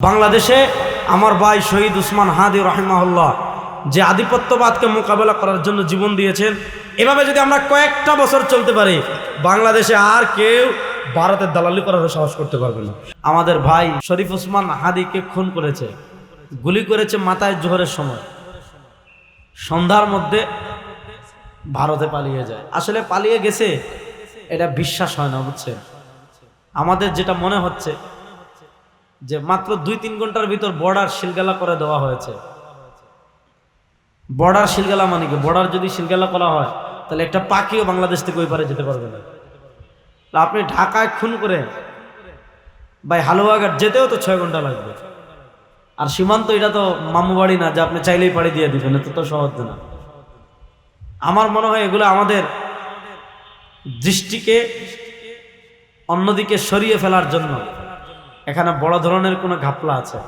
বাংলাদেশে আমার ভাই শহীদ উসমান হাদি রাহিমাহুল্লাহ যে আধিপত্যবাদকে মোকাবেলা করার জন্য জীবন দিয়েছেন, এভাবে যদি আমরা কয়েকটা বছর চলতে পারি, বাংলাদেশে আর কেউ ভারতের দালালি করার সাহস করতে পারবে না। আমাদের ভাই শরীফ উসমান হাদিকে খুন করেছে, গুলি করেছে মাথায় জোহরের সময়, সন্ধ্যার মধ্যে ভারতে পালিয়ে যায়। আসলে পালিয়ে গেছে এটা বিশ্বাস হয় না, বুঝছে? আমাদের যেটা মনে হচ্ছে যে মাত্র 2-3 ঘন্টার ভিতর বর্ডার সিলগালা করে দেওয়া হয়েছে। বর্ডার সিলগালা মানে কি? বর্ডার যদি সিলগালা করা হয় তাহলে একটা পাখিও বাংলাদেশ থেকে ওই পারে যেতে পারবে না। আপনি ঢাকায় খুন করে ভাই হালুয়াঘাট যেতেও তো 6 ঘন্টা লাগবে। আর সীমান্ত এটা তো মামু বাড়ি না যে আপনি চাইলেই পাড়ি দিয়ে দিবেন, এত তো সহজ না। আমার মনে হয় এগুলো আমাদের দৃষ্টিকে অন্যদিকে সরিয়ে ফেলার জন্য এখানে বড় ধরনের কোনো ঘাপলা আছে।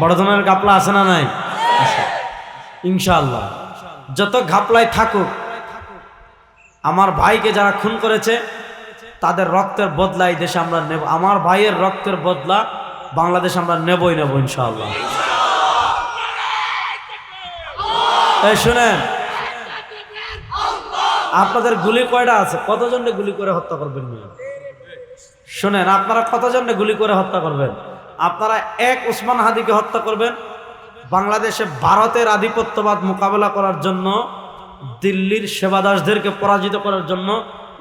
বড় ধরনের ঘাপলা আছে না নাই? ইনশাআল্লাহ যত ঘাপলাই থাকুক, আমার ভাইকে যারা খুন করেছে তাদের রক্তের বদলা এই দেশে আমরা নেব। আমার ভাইয়ের রক্তের বদলা বাংলাদেশ আমরা নেবই নেব ইনশাআল্লাহ। এই শুনেন, আপনাদের গুলি কয়টা আছে? কতজনকে গুলি করে হত্যা করবেন? শুনেন, আপনারা কতজনকে গুলি করে হত্যা করবেন? আপনারা এক উসমান হাদিকে হত্যা করবেন, বাংলাদেশে ভারতের আধিপত্যবাদ মোকাবেলা করার জন্য, দিল্লির সেবাদাসদেরকে পরাজিত করার জন্য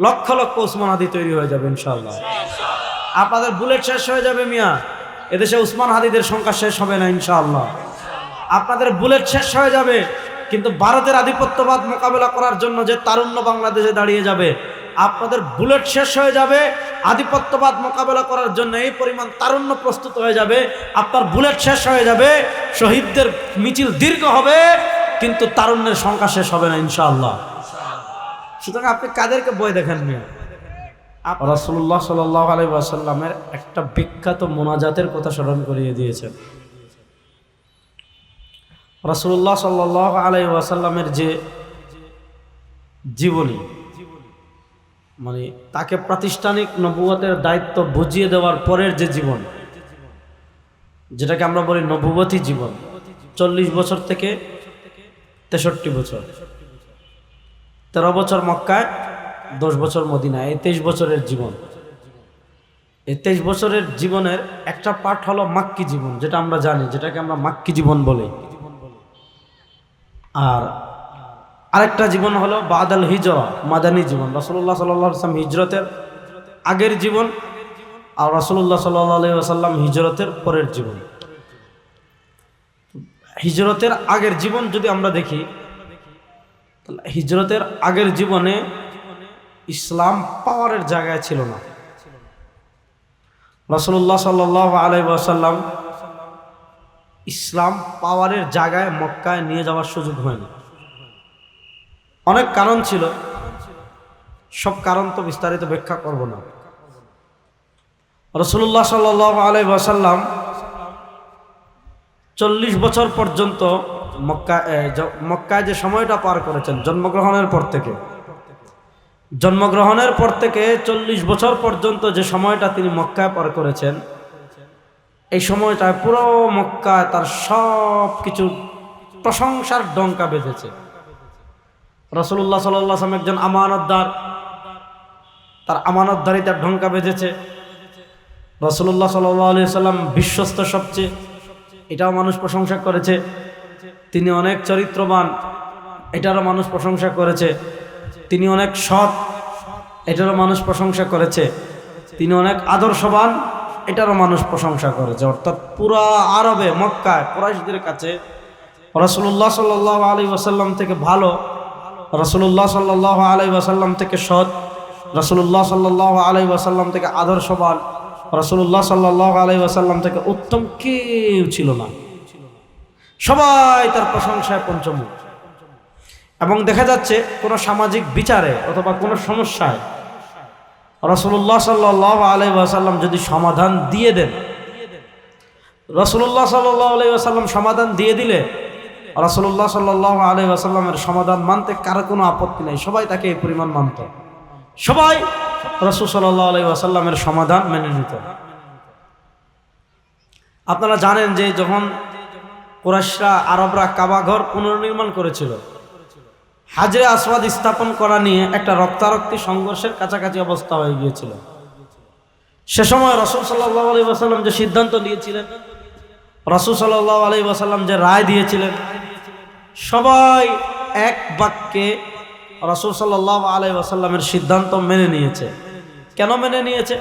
লক্ষ লক্ষ উসমান হাদি তৈরি হয়ে যাবে ইনশাআল্লাহ। আপনাদের বুলেট শেষ হয়ে যাবে মিয়া, এদেশে উসমান হাদিদের সংখ্যা শেষ হবে না ইনশাআল্লাহ। আপনাদের বুলেট শেষ হয়ে যাবে, কিন্তু ভারতের আধিপত্যবাদ মোকাবেলা করার জন্য যে তারুণ্য বাংলাদেশে দাঁড়িয়ে যাবে, আপনাদের বুলেট শেষ হয়ে যাবে, আধিপত্যবাদ মোকাবেলা করার জন্য এই পরিমাণ তারুণ্য প্রস্তুত হয়ে যাবে, আপনার বুলেট শেষ হয়ে যাবে, শহীদদের মিছিল দীর্ঘ হবে, কিন্তু তারুণ্যের সংখ্যা শেষ হবে না ইনশাআল্লাহ। সুতরাং আপনি কাদেরকে বই দেখেন মিয়া? রাসূলুল্লাহ সাল্লাল্লাহু আলাইহি ওয়াসাল্লামের একটা বিখ্যাত মোনাজাতের কথা স্মরণ করিয়ে দিয়েছেন। রাসূলুল্লাহ সাল্লাল্লাহু আলাইহি ওয়াসাল্লামের যে জীবনী, মানে তাকে প্রাতিষ্ঠানিক নবুয়তের দায়িত্ব বুঝিয়ে দেওয়ার পরের যে জীবন, যেটাকে আমরা বলি নবুয়তি জীবন, 40 বছর থেকে 63 বছর, 13 বছর মক্কায়, 10 বছর মদিনায়, এই 23 বছরের জীবন। এই 23 বছরের জীবনের একটা পার্ট হলো মাক্কি জীবন, যেটা আমরা জানি, যেটাকে আমরা মাক্কি জীবন বলি। আর আরেকটা জীবন হলো বাদাল হিজরা, মাদানী জীবন। রাসূলুল্লাহ সাল্লাল্লাহু আলাইহি ওয়াসাল্লাম হিজরতের আগের জীবন, আর রাসূলুল্লাহ সাল্লাল্লাহু আলাইহি ওয়াসাল্লাম হিজরতের পরের জীবন। হিজরতের আগের জীবন যদি আমরা দেখি, তাহলে হিজরতের আগের জীবনে ইসলাম পাওয়ারের জায়গায় ছিল না। রাসূলুল্লাহ সাল্লাল্লাহু আলাইহি ওয়াসাল্লাম ইসলাম পাওয়ারের জায়গায় মক্কায় নিয়ে যাওয়ার সুযোগ হয়নি। অনেক কারণ ছিল, সব কারণ তো বিস্তারিত ব্যাখ্যা করব না। রাসূলুল্লাহ সাল্লাল্লাহু আলাইহি ওয়াসাল্লাম 40 বছর পর্যন্ত মক্কায় যে সময়টা পার করেছেন, জন্মগ্রহণের পর থেকে 40 বছর পর্যন্ত যে সময়টা তিনি মক্কায় পার করেছেন, এই সময়টায় পুরো মক্কায় তার সব কিছু প্রশংসার ডঙ্কা বেজেছে। রাসূলুল্লাহ সাল্লাল্লাহু আলাইহি ওয়াসাল্লাম একজন আমানতদার, তার আমানতদারিতার ডঙ্কা বেজেছে। রাসূলুল্লাহ সাল্লাল্লাহু আলাইহি ওয়াসাল্লাম বিশ্বস্ত সবচেয়ে, এটাও মানুষ প্রশংসা করেছে। তিনি অনেক চরিত্রবান, এটারও মানুষ প্রশংসা করেছে। তিনি অনেক সৎ, এটারও মানুষ প্রশংসা করেছে। তিনি অনেক আদর্শবান, এটারও মানুষ প্রশংসা করেছে। অর্থাৎ পুরা আরবে, মক্কায় কুরাইশদের কাছে রাসূলুল্লাহ সাল্লাল্লাহু আলাইহি ওয়াসাল্লাম থেকে ভালো, রাসূলুল্লাহ সাল্লাল্লাহু আলাইহি ওয়াসাল্লাম থেকে সৎ, রাসূলুল্লাহ সাল্লাল্লাহু আলাইহি ওয়াসাল্লাম থেকে আদর্শবান, রাসূলুল্লাহ সাল্লাল্লাহু আলাইহি ওয়াসাল্লাম থেকে উত্তম কেউ ছিল না। সবাই তার প্রশংসায় পঞ্চমুখ। এবং দেখা যাচ্ছে কোনো সামাজিক বিচারে অথবা কোনো সমস্যায় রাসূলুল্লাহ সাল্লাল্লাহু আলাইহি ওয়াসাল্লাম যদি সমাধান দিয়ে দেন, রাসূলুল্লাহ সাল্লাল্লাহু আলাইহি ওয়াসাল্লাম সমাধান দিয়ে দিলে রাসূলুল্লাহ সাল্লাল্লাহু আলাইহি ওয়াসাল্লামের সমাধান মানতে কারো কোনো আপত্তি নেই, সবাই তাকে এই পরিমাণ মানত, সবাই রাসূল সাল্লাল্লাহু আলাইহি ওয়াসাল্লামের সমাধান মেনে নিত। আপনারা জানেন যে যখন কুরাইশরা আরবরা কাবা ঘর পুনর্নির্মাণ করেছিল, হাজরে আসওয়াদ স্থাপন করা নিয়ে একটা রক্তারক্তি সংঘর্ষের কাছাকাছি অবস্থা হয়ে গিয়েছিল। সে সময় রাসূল সাল্লাল্লাহু আলাইহি ওয়াসাল্লাম যে সিদ্ধান্ত নিয়েছিলেন, রাসূল সাল্লাল্লাহু আলাইহি ওয়াসাল্লাম যে রায় দিয়েছিলেন, সবাই এক বাক্যে রাসূল সাল্লাল্লাহু আলাইহি ওয়াসাল্লামের সিদ্ধান্ত মেনে নিয়েছে। কেন মেনে নিয়েছে?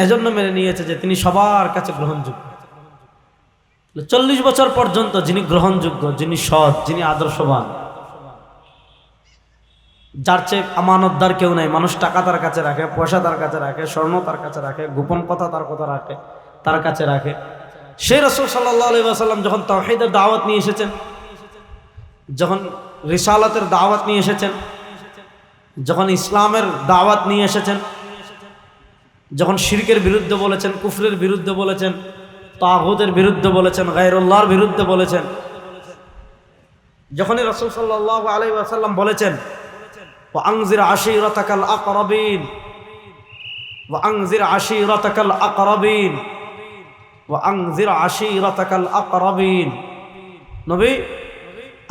এজন্য মেনে নিয়েছে যে তিনি সবার কাছে গ্রহণযোগ্য। 40 বছর পর্যন্ত যিনি গ্রহণযোগ্য, যিনি সৎ, যিনি আদর্শবান, যার চেয়ে আমানতদার কেউ নাই। মানুষ টাকা তার কাছে রাখে, পয়সা তার কাছে রাখে, স্বর্ণ তার কাছে রাখে, গোপন কথা তার কথা রাখে, তার কাছে রাখে। সেই রাসূল সাল্লাল্লাহু আলাইহি ওয়াসাল্লাম যখন তাওহীদের দাওয়াত নিয়ে এসেছেন, যখন রিসালাতের দাওয়াত নিয়ে এসেছেন, যখন ইসলামের দাওয়াত নিয়ে এসেছেন, যখন শিরকের বিরুদ্ধে বলেছেন, কুফরের বিরুদ্ধে বলেছেন, তাগুতের বিরুদ্ধে বলেছেন, গায়রুল্লাহর বিরুদ্ধে বলেছেন, যখনই রাসূল সাল্লাল্লাহু আলাইহি ওয়াসাল্লাম বলেছেন وأنذر عشيرتك الأقربين وأنذر عشيرتك الأقربين وأنذر عشيرتك الأقربين, নবী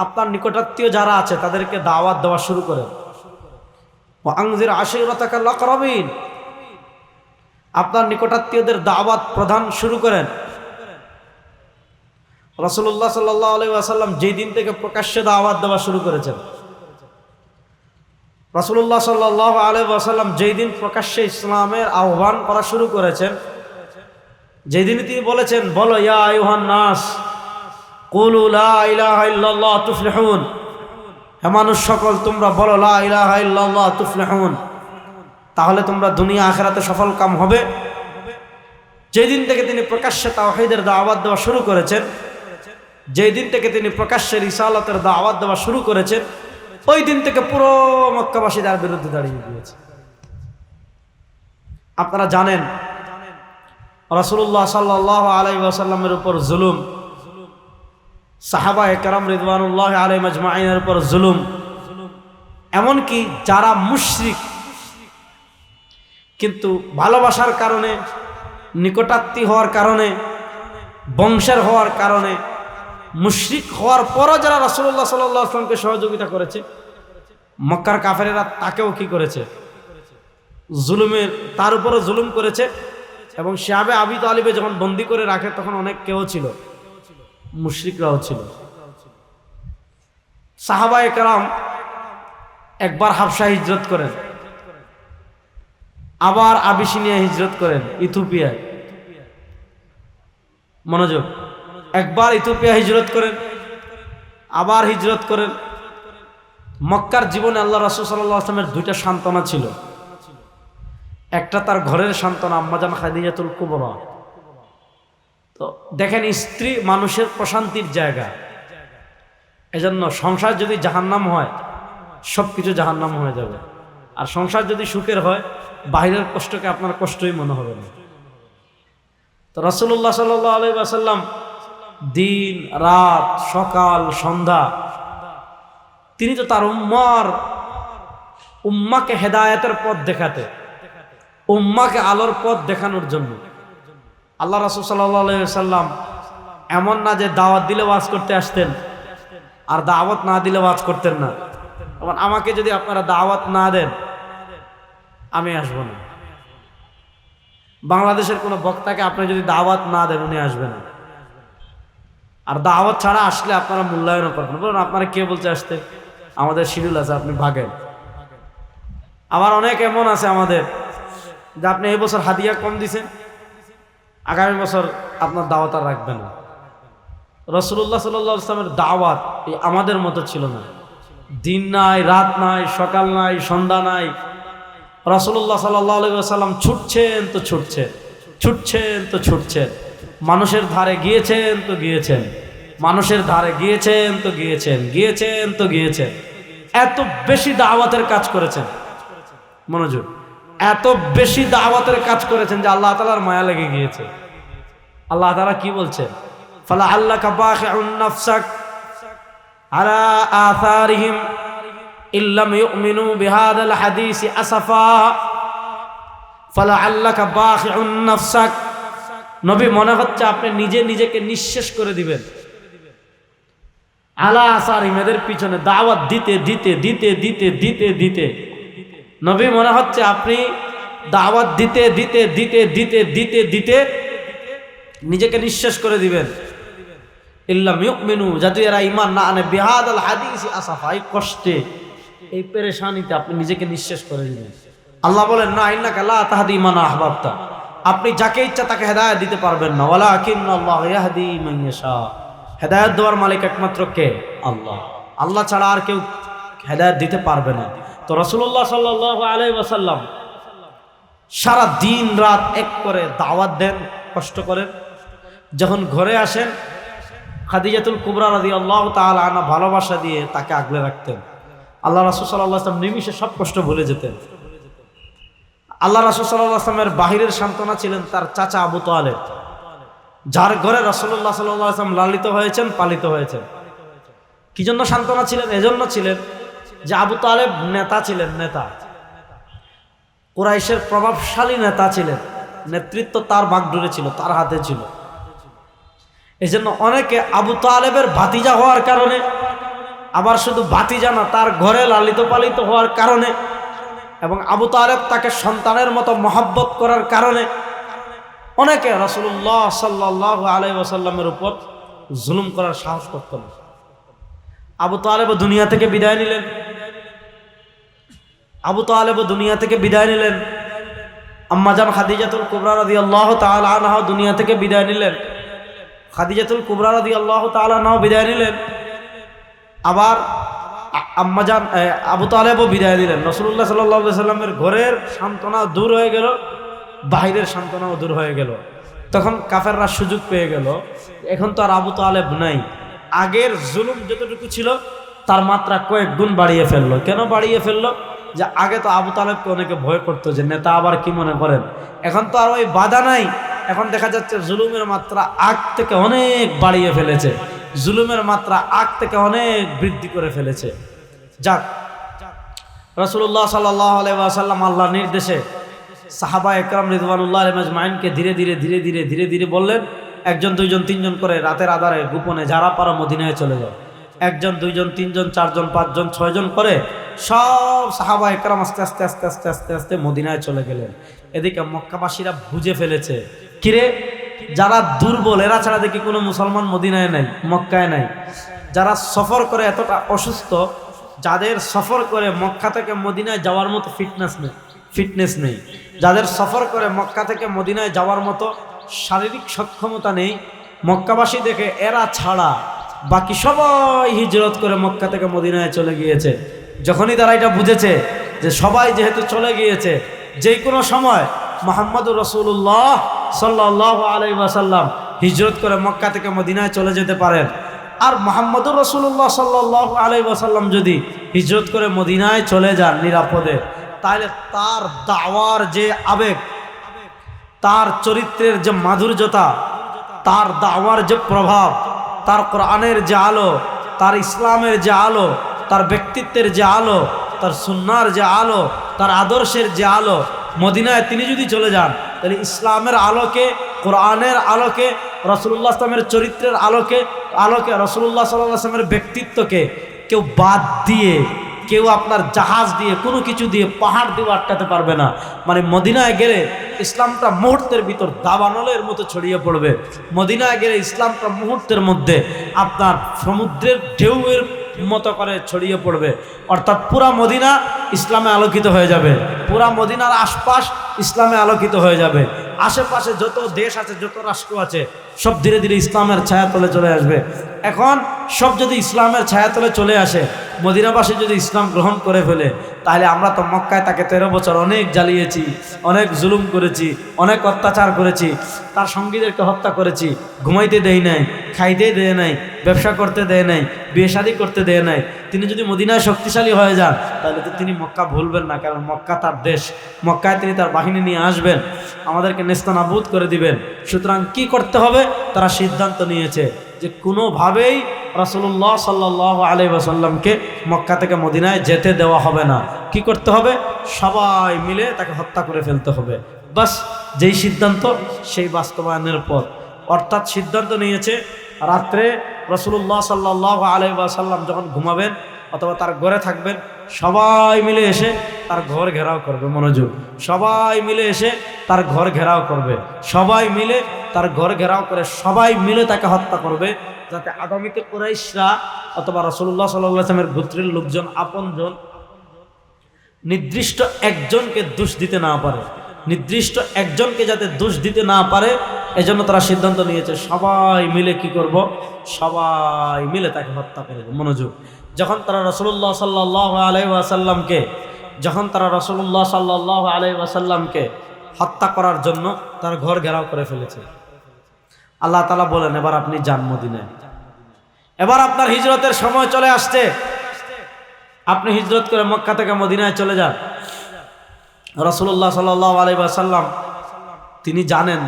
আপনার নিকটাত্মীয় যারা আছে তাদেরকে দাওয়াত দেওয়া শুরু করেন। وأنذر عشيرتك الأقربين, আপনার নিকটাত্মীয়দের দাওয়াত প্রদান শুরু করেন। রাসূলুল্লাহ সাল্লাল্লাহু আলাইহি ওয়াসাল্লাম যেই দিন থেকে প্রকাশ্যে দাওয়াত দেওয়া শুরু করেছেন, রাসূলুল্লাহ সাল্লাল্লাহু আলাইহি ওয়াসাল্লাম যেই দিন প্রকাশ্যে ইসলামের আহ্বান করা শুরু করেছেন, যেই দিন তিনি বলেছেন, বলো ইয়া আইয়ুহান নাস কুলু লা ইলাহা ইল্লাল্লাহ তুফলিহুন, হে মানুষ সকল তোমরা বলো লা ইলাহা ইল্লাল্লাহ তুফলিহুন, তাহলে তোমরা দুনিয়া আখিরাতে সফল কাম হবে। যেই দিন থেকে তিনি প্রকাশ্যে তাওহীদের দাওয়াত দেওয়া শুরু করেছেন, যেই দিন থেকে তিনি প্রকাশ্যে রিসালাতের দাওয়াত দেওয়া শুরু করেছেন, ওই দিন থেকে পুরো মক্কাবাসী তার বিরুদ্ধে দাঁড়িয়ে গিয়েছে। আপনারা জানেন রাসূলুল্লাহ সাল্লাল্লাহু আলাইহি ওয়াসাল্লামের উপর জুলুম, সাহাবায়ে কেরাম রিদওয়ানুল্লাহি আলাইহিম আজমাইনের উপর জুলুম, এমনকি যারা মুশরিক কিন্তু ভালোবাসার কারণে, নিকটাত্মীয় হওয়ার কারণে, বংশের হওয়ার কারণে, মুশরিক হওয়ার পরও যারা রাসূলুল্লাহ সাল্লাল্লাহু আলাইহি ওয়াসাল্লামকে সহযোগিতা করেছে, মক্কার কাফেরেরা তাকেও কি করেছে? জুলুমের, তার উপরও জুলুম করেছে। এবং শিহাবে আবি তালিবে যখন বন্দী করে রাখে তখন অনেক কেউ ছিল, মুশরিকরাও ছিল। সাহাবায়ে কেরাম একবার হাবশা হিজরত করেন, আবার আবিসিনিয়া হিজরত করেন, ইথিওপিয়ায়। মনোযোগ, একবার ইথিওপিয়া হিজরত করেন, আবার হিজরত করেন। মক্কার জীবনে আল্লাহ রাসূল সাল্লাল্লাহু আলাইহি ওয়াসাল্লামের দুইটা সান্ত্বনা ছিল। একটা তার ঘরের সান্ত্বনা আম্মাজান খাদিজাতুল কুবরা। তো দেখেন, স্ত্রী মানুষের প্রশান্তির জায়গা। এজন্য সংসার যদি জাহান্নাম হয়, সব কিছু জাহান্নাম হয়ে যাবে। আর সংসার যদি সুখের হয়, বাহিরের কষ্টকে আপনার কষ্টই মনে হবে না। তো রাসূলুল্লাহ সাল্লাল্লাহু আলাইহি ওয়াসাল্লাম দিন রাত, সকাল সন্ধ্যা, তিনি তো তার উম্মাকে হেদায়েতের পথ দেখাতে, উম্মাকে আলোর পথ দেখানোর জন্য। আল্লাহ রাসূল সাল্লাল্লাহু আলাইহি ওয়াসাল্লাম এমন না যে দাওয়াত দিলে ওয়াজ করতে আসতেন আর দাওয়াত না দিলে ওয়াজ করতেন না। এবং আমাকে যদি আপনারা দাওয়াত না দেন, আমি আসব না। বাংলাদেশের কোনো বক্তাকে আপনি যদি দাওয়াত না দেন, উনি আসবে না। আর দাওয়াত ছাড়া আসলে আপনারা মূল্যায়ন করবেন, বলুন আপনারা কে বলছে আসতে? আমাদের শিডিউল আছে, আপনি ভাগেন। আবার অনেক এমন আছে আমাদের যে আপনি এই বছর হাদিয়া কম দিছেন, আগামী বছর আপনার দাওয়াত আর রাখবেন না। রাসূলুল্লাহ সাল্লাল্লাহু আলাইহি ওয়াসাল্লামের দাওয়াত এই আমাদের মতো ছিল না। দিন নাই, রাত নাই, সকাল নাই, সন্ধ্যা নাই। রাসূলুল্লাহ সাল্লাল্লাহু আলাইহি ওয়াসাল্লাম ছুটছেন তো ছুটছেন, ছুটছেন তো ছুটছেন, মানুষের ধারে গিয়েছেন তো গিয়েছেন, মানুষের ধারে গিয়েছেন তো গিয়েছেন, গিয়েছেন তো গিয়েছেন। এত বেশি দাওয়াতের কাজ করেছেন, মনোযোগ, এত বেশি দাওয়াতের কাজ করেছেন যে আল্লাহ তাআলার মায়া লেগে গিয়েছে। আল্লাহ তাআলা কি বলছেন? ফালাআল্লাকা বাখিউন নাফসাক আলা আথারিহিম ইল্লাম ইউমিনু বিহাদাল হাদিসি আসাফা। ফালাআল্লাকা বাখিউন নাফসাক, নবী মনে হচ্ছে আপনি নিজে নিজেকে নিঃশেষ করে দিবেন। আলা আসার ইমেদের পিছনে দাওয়াত দিতে দিতে দিতে দিতে দিতে দিতে নবী মনে হচ্ছে আপনি দাওয়াত দিতে দিতে দিতে দিতে দিতে দিতে নিজেকে নিঃশেষ করে দিবেন। ইল্লাম ইউমিনু, যাতে এরা ঈমান না আনে বিহাদাল হাদিস আসাফা, এই কষ্টে এই পেরেশানিতে আপনি নিজেকে নিঃশেষ করে দিবেন। আল্লাহ বলেন না, ইন্নাকা লা তাহদি মান আহবাবতা, আপনি যাকে ইচ্ছা তাকে হেদায়েত দিতে পারবেন না। ওয়ালাকিন্নাল্লাহু ইয়াহদি মান ইয়াশা, হেদায়েত দেওয়ার মালিক একমাত্র কে? আল্লাহ। আল্লাহ ছাড়া আর কেউ হেদায়েত দিতে পারবে না। তো রাসূলুল্লাহ সাল্লাল্লাহু আলাইহি ওয়াসাল্লাম সারা দিন রাত এক করে দাওয়াত দেন, কষ্ট করেন। যখন ঘরে আসেন খাদিজাতুল কুবরা রাদিয়াল্লাহু তাআলা আনহা ভালোবাসা দিয়ে তাকে আগলে রাখতেন। আল্লাহ রাসূল সাল্লাল্লাহু আলাইহি ওয়াসাল্লাম নিমিষে সব কষ্ট ভুলে যেতেন। আল্লাহ রাসূল সাল্লাল্লাহু আলাইহি ওয়াসাল্লামের বাহিরের সান্ত্বনা ছিলেন তার চাচা আবু তালেব, যার ঘরে রাসূলুল্লাহ সাল্লাল্লাহু আলাইহি ওয়াসাল্লাম লালিত হয়েছেন, পালিত হয়েছেন। কি জন্য সান্ত্বনা ছিলেন? এজন্য ছিলেন যে আবু তালেব নেতা ছিলেন, নেতা, কুরাইশের প্রভাবশালী নেতা ছিলেন, নেতৃত্ব তার বাগডোরে ছিল, তার হাতে ছিল। এজন্য অনেকে আবু তালেবের ভাতিজা হওয়ার কারণে, আবার শুধু ভাতিজা না, তার ঘরে লালিত পালিত হওয়ার কারণে এবং আবু তালেব তাকে সন্তানের মতো মহব্বত করার কারণে অনেকে রাসূলুল্লাহ সাল্লাল্লাহু আলাইহি ওয়াসাল্লামের উপর জুলুম করার সাহস করত না। আবু তালেব দুনিয়া থেকে বিদায় নিলেন, আবু তালেব দুনিয়া থেকে বিদায় নিলেন। আম্মাজান খাদিজাতুল কুবরা রাদিয়াল্লাহু তাআলা আনহা দুনিয়া থেকে বিদায় নিলেন, খাদিজাতুল কুবরা রাদিয়াল্লাহু তাআলা আনহা বিদায় নিলেন। আবার আম্মাজান আবু তালেবও বিদায় দিলেন। রাসূলুল্লাহ সাল্লাল্লাহু আলাইহি ওয়াসাল্লামের ঘরের সান্ত্বনা দূর হয়ে গেল, বাহিরের সান্ত্বনাও দূর হয়ে গেল। তখন কাফেররা সুযোগ পেয়ে গেল, এখন তো আর আবু তালেব নাই। আগের জুলুম যতটুকু ছিল তার মাত্রা কয়েক গুণ বাড়িয়ে ফেললো। কেন বাড়িয়ে ফেললো? যে আগে তো আবু তালেবকে অনেকে ভয় করতো যে নেতা আবার কি মনে করেন। এখন তো আর ওই বাধা নাই, এখন দেখা যাচ্ছে জুলুমের মাত্রা আগ থেকে অনেক বাড়িয়ে ফেলেছে, জুলুমের মাত্রা আগ থেকে অনেক বৃদ্ধি করে ফেলেছে। যাক, রাসূলুল্লাহ সাল্লাল্লাহু আলাইহি ওয়াসাল্লাম আল্লাহর নির্দেশে সাহাবা একরাম রিদওয়ানুল্লাহ আলাইহিম আজমাইন কে ধীরে ধীরে ধীরে ধীরে ধীরে ধীরে বললেন, একজন দুইজন তিনজন করে রাতের আধারে গোপনে যারা পারো মদিনায় চলে যাও। একজন দুইজন তিনজন চারজন পাঁচজন ছয়জন করে সব সাহাবা একরাম আস্তে আস্তে আস্তে আস্তে আস্তে আস্তে মদিনায় চলে গেলেন। এদিকে মক্কাবাসীরা বুঝে ফেলেছে, কিরে যারা দুর্বল এরা ছাড়া দেখি কোনো মুসলমান মদিনায় নাই, মক্কায় নাই। যারা সফর করে এতটা অসুস্থ, যাদের সফর করে মক্কা থেকে মদিনায় যাওয়ার মতো ফিটনেস নেই, যাদের সফর করে মক্কা থেকে মদিনায় যাওয়ার মতো শারীরিক সক্ষমতা নেই, মক্কাবাসী দেখে এরা ছাড়া বাকি সবাই হিজরত করে মক্কা থেকে মদিনায় চলে গিয়েছে। যখনই তারা এটা বুঝেছে যে সবাই যেহেতু চলে গিয়েছে, যে কোনো সময় মুহাম্মদুর রাসূলুল্লাহ সাল্লাল্লাহু আলাইহি ওয়াসাল্লাম হিজরত করে মক্কা থেকে মদিনায় চলে যেতে পারেন। আর মুহাম্মদুর রাসূলুল্লাহ সাল্লাল্লাহু আলাইহি ওয়াসাল্লাম যদি হিজরত করে মদিনায় চলে যান নিরাপদে, তাহলে তার দাওয়ার যে আবেগ, তার চরিত্রের যে মাধুর্যতা, তার দাওয়ার যে প্রভাব, তার কোরআনের যে আলো, তার ইসলামের যে আলো, তার ব্যক্তিত্বের যে আলো, তার সুন্নাহর যে আলো, তার আদর্শের যে আলো, মদিনায় তিনি যদি চলে যান তাহলে ইসলামের আলোকে, কোরআনের আলোকে, রাসূলুল্লাহ সাল্লাল্লাহু আলাইহি চরিত্রের আলোকে রাসূলুল্লাহ সাল্লাল্লাহু আলাইহি ওয়াসাল্লামের ব্যক্তিত্বকে কেউ বাদ দিয়ে, কেউ আপনার জাহাজ দিয়ে, কোনো কিছু দিয়ে, পাহাড় দিয়ে আটকাতে পারবে না। মানে মদিনায় গেলে ইসলামটা মুহূর্তের ভিতর দাবানলের মতো ছড়িয়ে পড়বে। মদিনায় গেলে ইসলামটা মুহূর্তের মধ্যে আপনার সমুদ্রের ঢেউয়ের মতো করে ছড়িয়ে পড়বে। অর্থাৎ পুরা মদিনা ইসলামে আলোকিত হয়ে যাবে, পুরা মদিনার আশপাশ ইসলামে আলোকিত হয়ে যাবে। আশেপাশে যত দেশ আছে, যত রাষ্ট্র আছে, সব ধীরে ধীরে ইসলামের ছায়াতলে চলে আসবে। এখন সব যদি ইসলামের ছায়াতলে চলে আসে, মদিনাবাসী যদি ইসলাম গ্রহণ করে ফেলে, তাহলে আমরা তো মক্কায় তাকে 13 বছর অনেক জ্বালিয়েছি, অনেক জুলুম করেছি, অনেক অত্যাচার করেছি, তার সঙ্গীদেরকে হত্যা করেছি, ঘুমাইতে দেই নাই, খাইতে দেয় নাই, ব্যবসা করতে দেয় নাই, বিয়ে শাদী করতে দেয় নাই। তিনি যদি মদিনায় শক্তিশালী হয়ে যান তাহলে তো তিনি মক্কা ভুলবেন না, কারণ মক্কা তার দেশ, মক্কায় তিনি তার বাহিনী নিয়ে আসবেন, আমাদেরকে নেস্তনাবুদ করে দিবেন। সুতরাং কি করতে হবে? তারা সিদ্ধান্ত নিয়েছে যে কোনোভাবেই রাসূলুল্লাহ সাল্লাল্লাহু আলাইহি ওয়াসাল্লামকে মক্কা থেকে মদিনায় যেতে দেওয়া হবে না। কি করতে হবে? সবাই মিলে তাকে হত্যা করে ফেলতে হবে। বাস যেই সিদ্ধান্ত সেই বাস্তবায়নের পথ। অর্থাৎ সিদ্ধান্ত নিয়েছে রাত্রে রাসূলুল্লাহ সাল্লাল্লাহু আলাইহি ওয়াসাল্লাম যখন ঘুমাবেন অথবা তার ঘরে থাকবেন, সবাই মিলে এসে তার ঘর ঘেরাও করবে। মনোযোগ, সবাই মিলে এসে তার ঘর ঘেরাও করবে, সবাই মিলে তার ঘর ঘেরাও করে সবাই মিলে তাকে হত্যা করবে, যাতে আগামীতে কুরাইশরা অথবা রাসূলুল্লাহ সাল্লাল্লাহু আলাইহি ওয়াসাল্লামের গোত্রের লোকজন, আপনজন নির্দিষ্ট একজনকে দোষ দিতে না পারে, নির্দিষ্ট একজনকে যাতে দোষ দিতে না পারে, এজন্য তারা সিদ্ধান্ত নিয়েছে সবাই মিলে কি করব, সবাই মিলে তাকে হত্যা করবে। মনোযোগ, যখন তারা রাসূলুল্লাহ সাল্লাল্লাহু আলাইহি ওয়াসাল্লামকে হত্যা করার জন্য তার ঘর ঘেরাও করে ফেলেছে, আল্লাহ তাআলা বলেন এবার আপনি যান মদিনায়, এবার আপনার হিজরতের সময় চলে আসছে, আপনি হিজরত করে মক্কা থেকে মদিনায় চলে যান। রাসূলুল্লাহ সাল্লাল্লাহু আলাইহি ওয়াসাল্লাম তিনি জানেন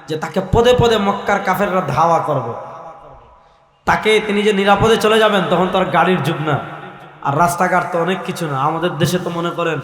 যে তাকে পদে পদে মক্কার কাফেররা ধাওয়া করবে, তাকে তিনি যে নিরাপদে চলে যাবেন তখন তার গাড়ির যুগ না, আর রাস্তাঘাট তো অনেক কিছু না। আমাদের দেশে তো মনে করেন